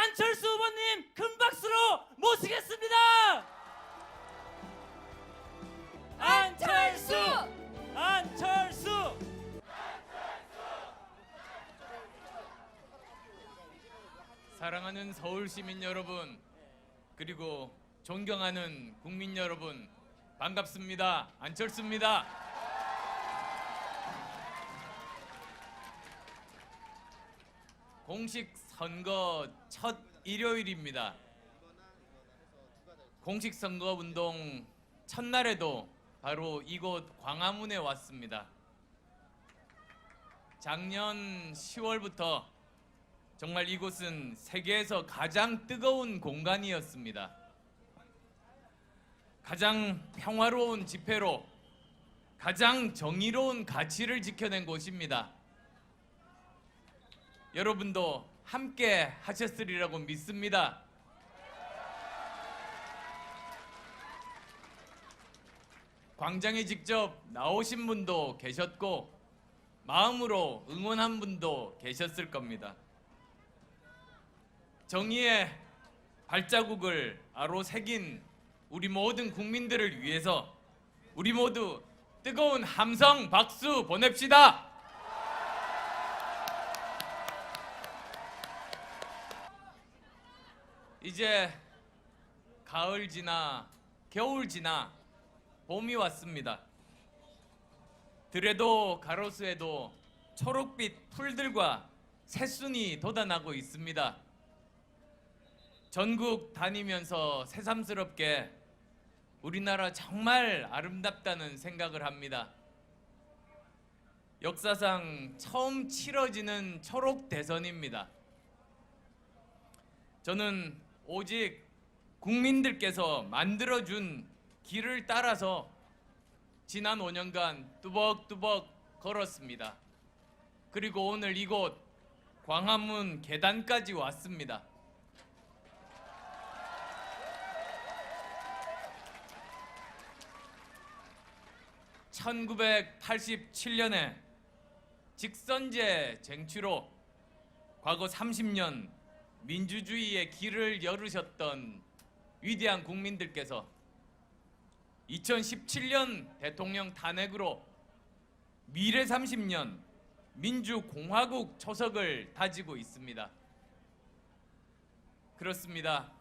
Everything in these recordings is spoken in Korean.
안철수 후보님 큰 박수로 모시겠습니다. 안철수! 안철수! 사랑하는 서울 시민 여러분, 그리고 존경하는 국민 여러분, 반갑습니다. 안철수입니다. 공식 선거 첫 일요일입니다. 공식 선거 운동 첫날에도 바로 이곳 광화문에 왔습니다. 작년 10월부터 정말 이곳은 세계에서 가장 뜨거운 공간이었습니다. 가장 평화로운 집회로 가장 정의로운 가치를 지켜낸 곳입니다. 여러분도 함께 하셨으리라고 믿습니다. 광장에 직접 나오신 분도 계셨고 마음으로 응원한 분도 계셨을 겁니다. 정의의 발자국을 아로새긴 우리 모든 국민들을 위해서 우리 모두 뜨거운 함성 박수 보냅시다. 이제 가을 지나 겨울 지나 봄이 왔습니다. 들에도 가로수에도 초록빛 풀들과 새순이 돋아나고 있습니다. 전국 다니면서 새삼스럽게 우리나라 정말 아름답다는 생각을 합니다. 역사상 처음 치러지는 초록 대선입니다. 저는 오직 국민들께서 만들어준 길을 따라서 지난 5년간 뚜벅뚜벅 걸었습니다. 그리고 오늘 이곳 광화문 계단까지 왔습니다. (1987년에) 직선제 쟁취로 과거 30년 민주주의의 길을 열으셨던 위대한 국민들께서 2017년 대통령 탄핵으로 미래 30년 민주공화국 초석을 다지고 있습니다. 그렇습니다.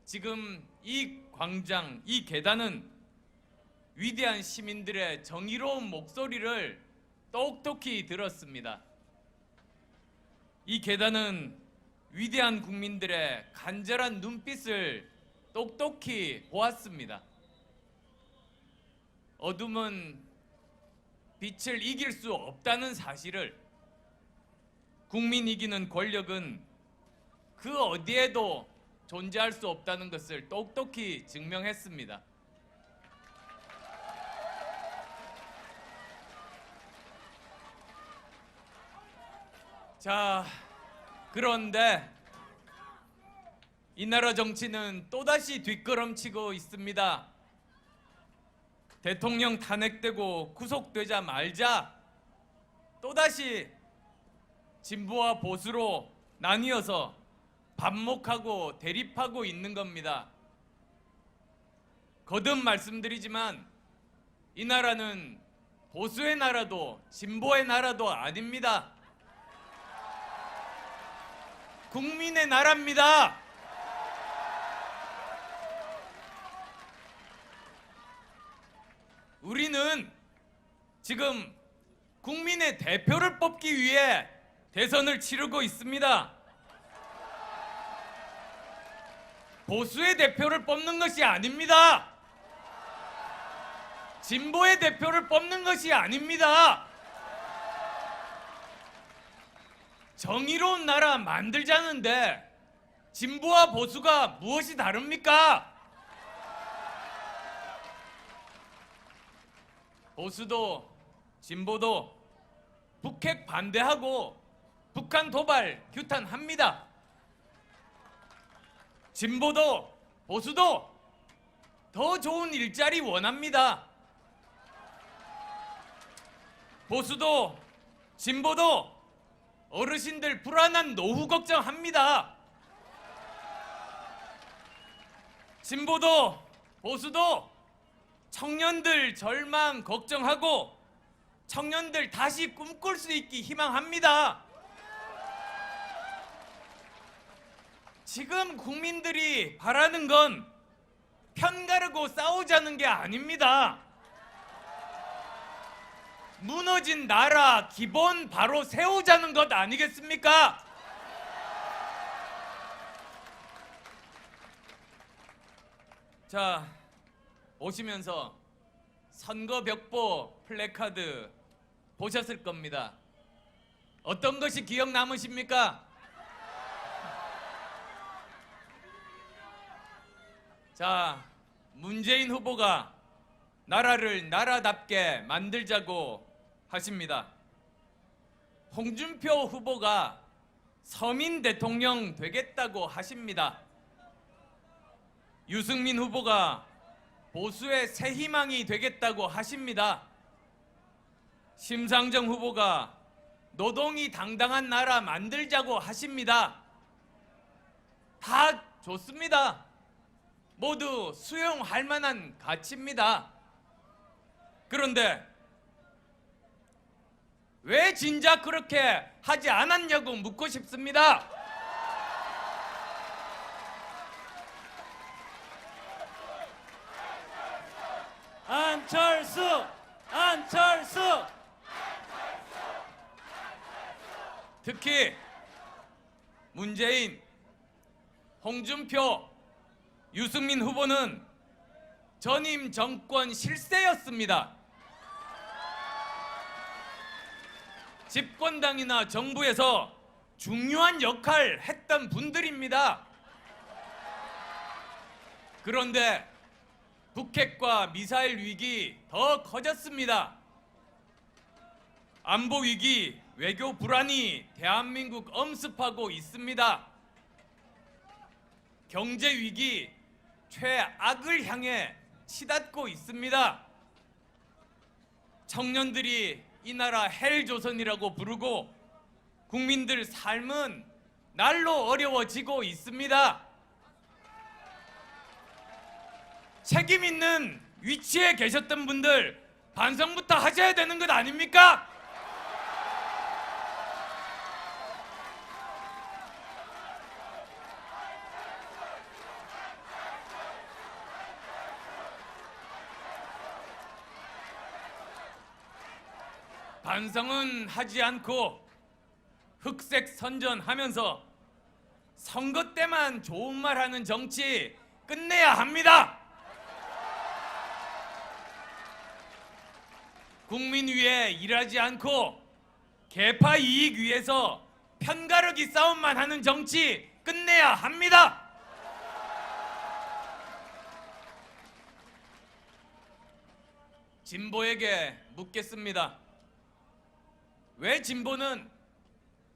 지금 이 광장, 이 계단은 위대한 시민들의 정의로운 목소리를 똑똑히 들었습니다. 이 계단은 위대한 국민들의 간절한 눈빛을 똑똑히 보았습니다. 어둠은 빛을 이길 수 없다는 사실을, 국민 이기는 권력은 그 어디에도 존재할 수 없다는 것을 똑똑히 증명했습니다. 자, 그런데 이 나라 정치는 또다시 뒷걸음치고 있습니다. 대통령 탄핵되고 구속되자 말자 또다시 진보와 보수로 나뉘어서 반목하고 대립하고 있는 겁니다. 거듭 말씀드리지만 이 나라는 보수의 나라도 진보의 나라도 아닙니다. 국민의 나라입니다. 우리는 지금 국민의 대표를 뽑기 위해 대선을 치르고 있습니다. 보수의 대표를 뽑는 것이 아닙니다. 진보의 대표를 뽑는 것이 아닙니다. 정의로운 나라 만들자는데 진보와 보수가 무엇이 다릅니까? 보수도 진보도 북핵 반대하고 북한 도발 규탄합니다. 진보도 보수도 더 좋은 일자리 원합니다. 보수도 진보도 어르신들 불안한 노후 걱정합니다. 진보도 보수도 청년들 절망 걱정하고 청년들 다시 꿈꿀 수 있기 희망합니다. 지금 국민들이 바라는 건 편가르고 싸우자는 게 아닙니다. 무너진 나라 기본 바로 세우자는 것 아니겠습니까? 자, 오시면서 선거벽보 플래카드 보셨을 겁니다. 어떤 것이 기억 남으십니까? 자, 문재인 후보가 나라를 나라답게 만들자고 하십니다. 홍준표 후보가 서민 대통령 되겠다고 하십니다. 유승민 후보가 보수의 새 희망이 되겠다고 하십니다. 심상정 후보가 노동이 당당한 나라 만들자고 하십니다. 다 좋습니다. 모두 수용할 만한 가치입니다. 그런데 왜 진작 그렇게 하지 않았냐고 묻고 싶습니다. 안철수! 안철수! 특히 문재인, 홍준표, 유승민 후보는 전임 정권 실세였습니다. 집권당이나 정부에서 중요한 역할 했던 분들입니다. 그런데 북핵과 미사일 위기 더 커졌습니다. 안보 위기, 외교 불안이 대한민국 엄습하고 있습니다. 경제 위기 최악을 향해 치닫고 있습니다. 청년들이 이 나라 헬조선이라고 부르고 국민들 삶은 날로 어려워지고 있습니다. 책임 있는 위치에 계셨던 분들 반성부터 하셔야 되는 것 아닙니까? 반성은 하지 않고 흑색 선전하면서 선거 때만 좋은 말 하는 정치 끝내야 합니다. 국민 위해 일하지 않고 계파 이익 위해서 편가르기 싸움만 하는 정치 끝내야 합니다. 진보에게 묻겠습니다. 왜 진보는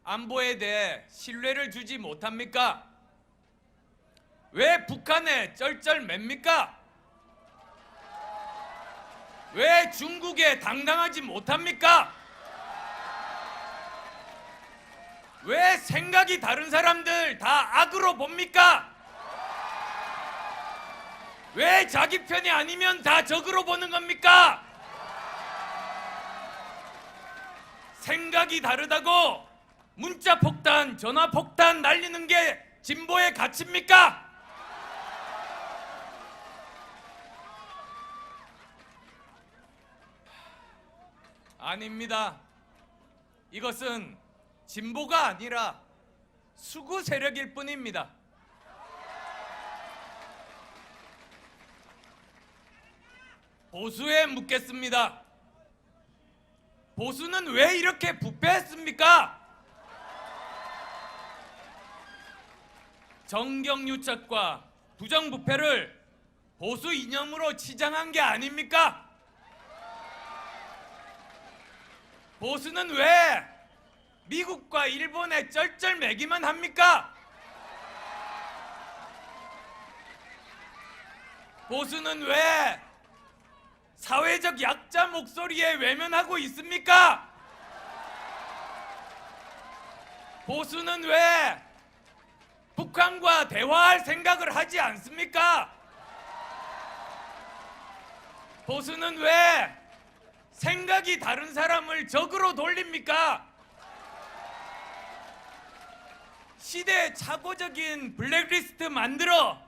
안보에 대해 신뢰를 주지 못합니까? 왜 북한에 쩔쩔맵니까? 왜 중국에 당당하지 못합니까? 왜 생각이 다른 사람들 다 악으로 봅니까? 왜 자기 편이 아니면 다 적으로 보는 겁니까? 생각이 다르다고 문자 폭탄, 전화 폭탄 날리는 게 진보의 가치입니까? 아닙니다. 이것은 진보가 아니라 수구 세력일 뿐입니다. 보수에 묻겠습니다. 보수는 왜 이렇게 부패했습니까? 정경유착과 부정부패를 보수 이념으로 치장한 게 아닙니까? 보수는 왜 미국과 일본에 쩔쩔매기만 합니까? 보수는 왜 사회적 약자 목소리에 외면하고 있습니까? 보수는 왜 북한과 대화할 생각을 하지 않습니까? 보수는 왜 생각이 다른 사람을 적으로 돌립니까? 시대착오적인 블랙리스트 만들어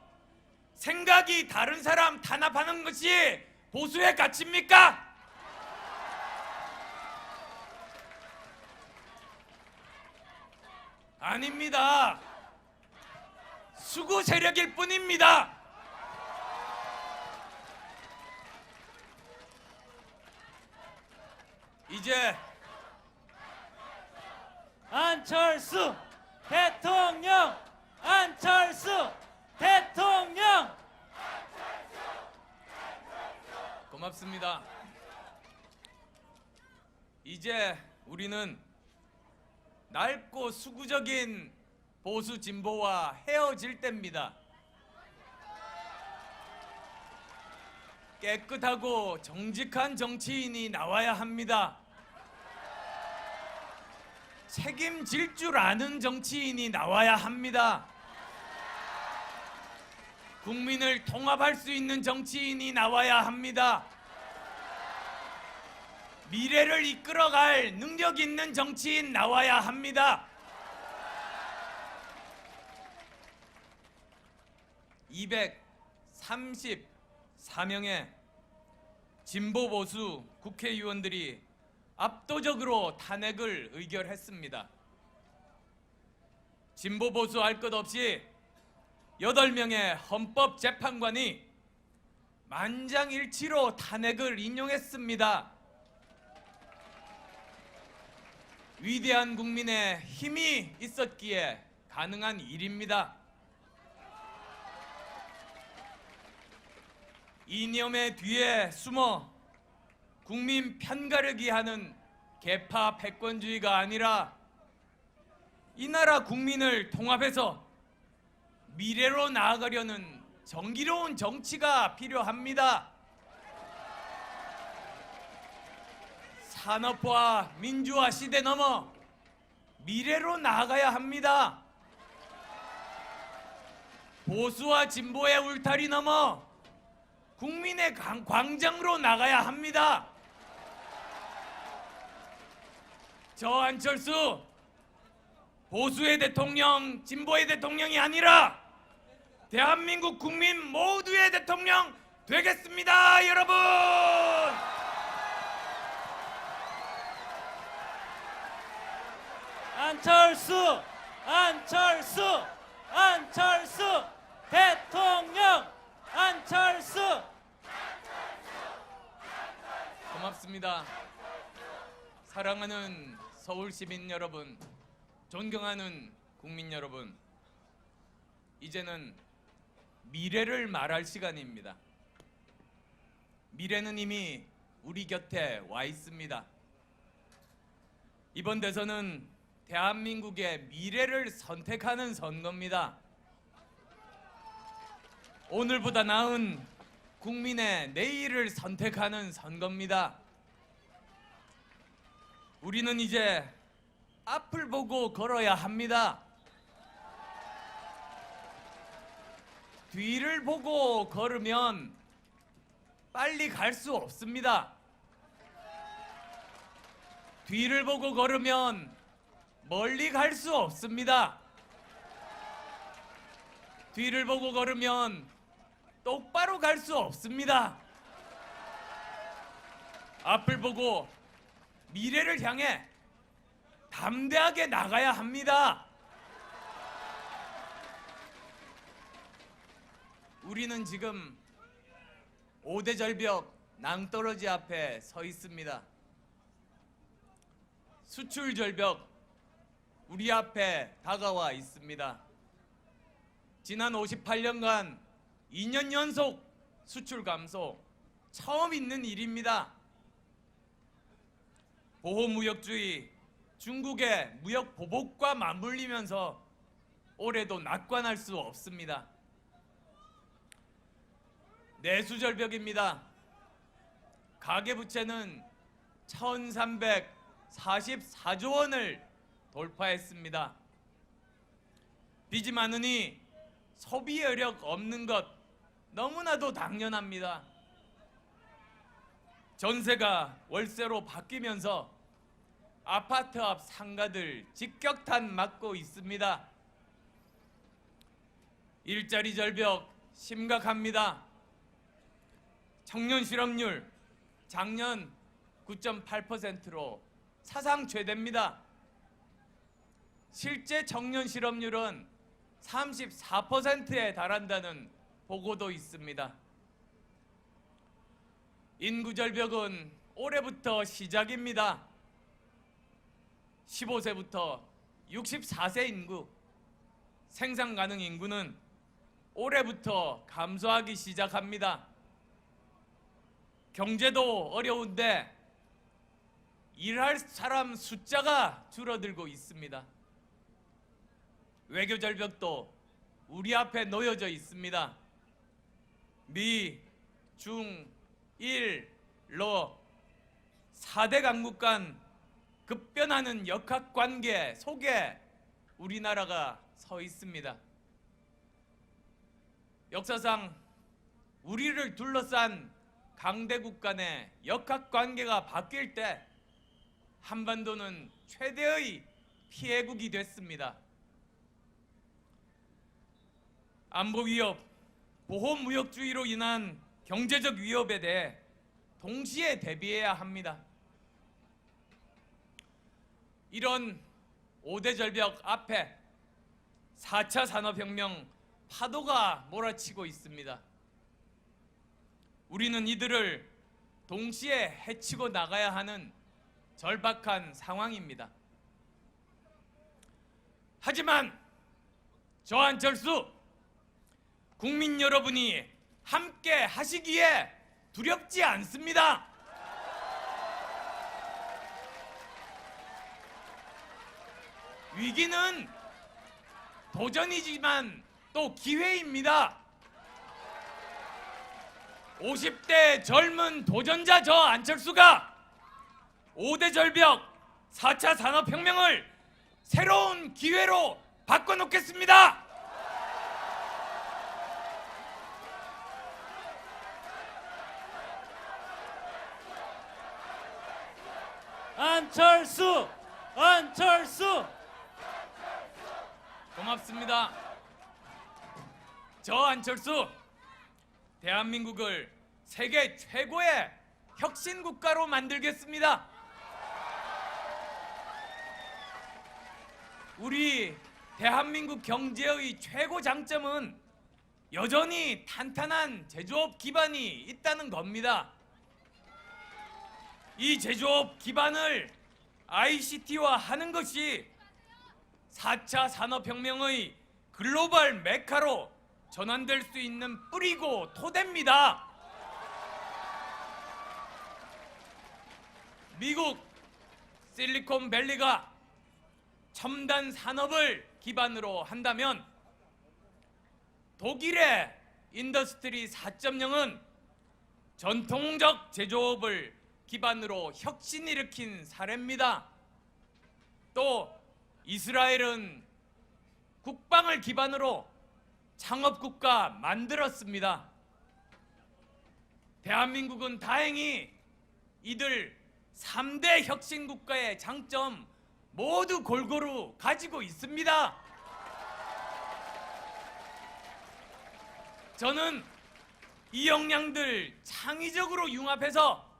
생각이 다른 사람 탄압하는 것이 보수의 가치입니까? 아닙니다. 수구 세력일 뿐입니다. 이제 안철수 대통령! 안철수 대통령! 고맙습니다. 이제 우리는 낡고 수구적인 보수 진보와 헤어질 때입니다. 깨끗하고 정직한 정치인이 나와야 합니다. 책임질 줄 아는 정치인이 나와야 합니다. 국민을 통합할 수 있는 정치인이 나와야 합니다. 미래를 이끌어갈 능력 있는 정치인 나와야 합니다. 234명의 진보 보수 국회의원들이 압도적으로 탄핵을 의결했습니다. 진보 보수 할 것 없이 8명의 헌법재판관이 만장일치로 탄핵을 인용했습니다. 위대한 국민의 힘이 있었기에 가능한 일입니다. 이념의 뒤에 숨어 국민 편가르기 하는 개파 패권주의가 아니라 이 나라 국민을 통합해서 미래로 나아가려는 정기로운 정치가 필요합니다. 산업화, 민주화 시대 넘어 미래로 나아가야 합니다. 보수와 진보의 울타리 넘어 국민의 광장으로 나가야 합니다. 저 안철수 보수의 대통령, 진보의 대통령이 아니라 대한민국 국민 모두의 대통령 되겠습니다, 여러분! 안철수! 안철수! 안철수 대통령! 안철수! 고맙습니다. 사랑하는 서울 시민 여러분, 존경하는 국민 여러분, 이제는 미래를 말할 시간입니다. 미래는 이미 우리 곁에 와 있습니다. 이번 대선은 대한민국의 미래를 선택하는 선거입니다. 오늘보다 나은 국민의 내일을 선택하는 선거입니다. 우리는 이제 앞을 보고 걸어야 합니다. 뒤를 보고 걸으면 빨리 갈 수 없습니다. 뒤를 보고 걸으면 멀리 갈 수 없습니다. 뒤를 보고 걸으면 똑바로 갈 수 없습니다. 앞을 보고 미래를 향해 담대하게 나가야 합니다. 우리는 지금 5대 절벽 낭떠러지 앞에 서 있습니다. 수출 절벽 우리 앞에 다가와 있습니다. 지난 58년간 2년 연속 수출 감소 처음 있는 일입니다. 보호무역주의, 중국의 무역 보복과 맞물리면서 올해도 낙관할 수 없습니다. 내수절벽입니다. 가계부채는 1,344조 원을 돌파했습니다. 빚이 많으니 소비 여력 없는 것 너무나도 당연합니다. 전세가 월세로 바뀌면서 아파트 앞 상가들 직격탄 맞고 있습니다. 일자리 절벽 심각합니다. 청년 실업률 작년 9.8%로 사상 최대입니다. 실제 청년 실업률은 34%에 달한다는 보고도 있습니다. 인구 절벽은 올해부터 시작입니다. 15세부터 64세 인구, 생산 가능 인구는 올해부터 감소하기 시작합니다. 경제도 어려운데 일할 사람 숫자가 줄어들고 있습니다. 외교 절벽도 우리 앞에 놓여져 있습니다. 미, 중, 일, 러 4대 강국 간 급변하는 역학관계 속에 우리나라가 서 있습니다. 역사상 우리를 둘러싼 강대국 간의 역학관계가 바뀔 때 한반도는 최대의 피해국이 됐습니다. 안보 위협, 보호무역주의로 인한 경제적 위협에 대해 동시에 대비해야 합니다. 이런 5대 절벽 앞에 4차 산업혁명 파도가 몰아치고 있습니다. 우리는 이들을 동시에 해치고 나가야 하는 절박한 상황입니다. 하지만 저 안철수, 국민 여러분이 함께 하시기에 두렵지 않습니다. 위기는 도전이지만 또 기회입니다. 50대 젊은 도전자 저 안철수가 5대 절벽 4차 산업혁명을 새로운 기회로 바꿔놓겠습니다. 안철수! 안철수! 고맙습니다. 저 안철수, 대한민국을 세계 최고의 혁신 국가로 만들겠습니다. 우리 대한민국 경제의 최고 장점은 여전히 탄탄한 제조업 기반이 있다는 겁니다. 이 제조업 기반을 ICT화 하는 것이 4차 산업혁명의 글로벌 메카로 전환될 수 있는 뿌리고 토대입니다. 미국 실리콘밸리가 첨단 산업을 기반으로 한다면 독일의 인더스트리 4.0은 전통적 제조업을 기반으로 혁신 일으킨 사례입니다. 또 이스라엘은 국방을 기반으로 창업국가 만들었습니다. 대한민국은 다행히 이들 3대 혁신국가의 장점 모두 골고루 가지고 있습니다. 저는 이 역량들 창의적으로 융합해서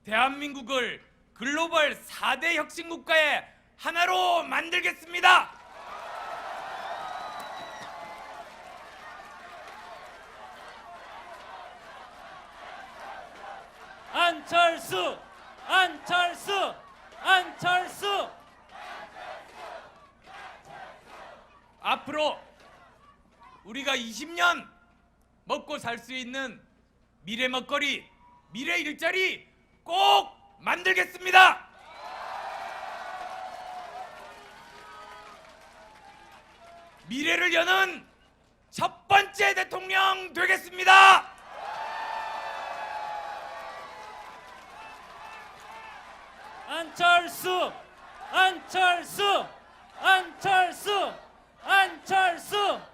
대한민국을 글로벌 4대 혁신국가의 하나로 만들겠습니다. 안철수! 안철수! 안철수! 앞으로 우리가 20년 먹고 살 수 있는 미래 먹거리, 미래 일자리 꼭 만들겠습니다. 미래를 여는 첫 번째 대통령 되겠습니다. 안철수! 안철수! 안철수! 안철수!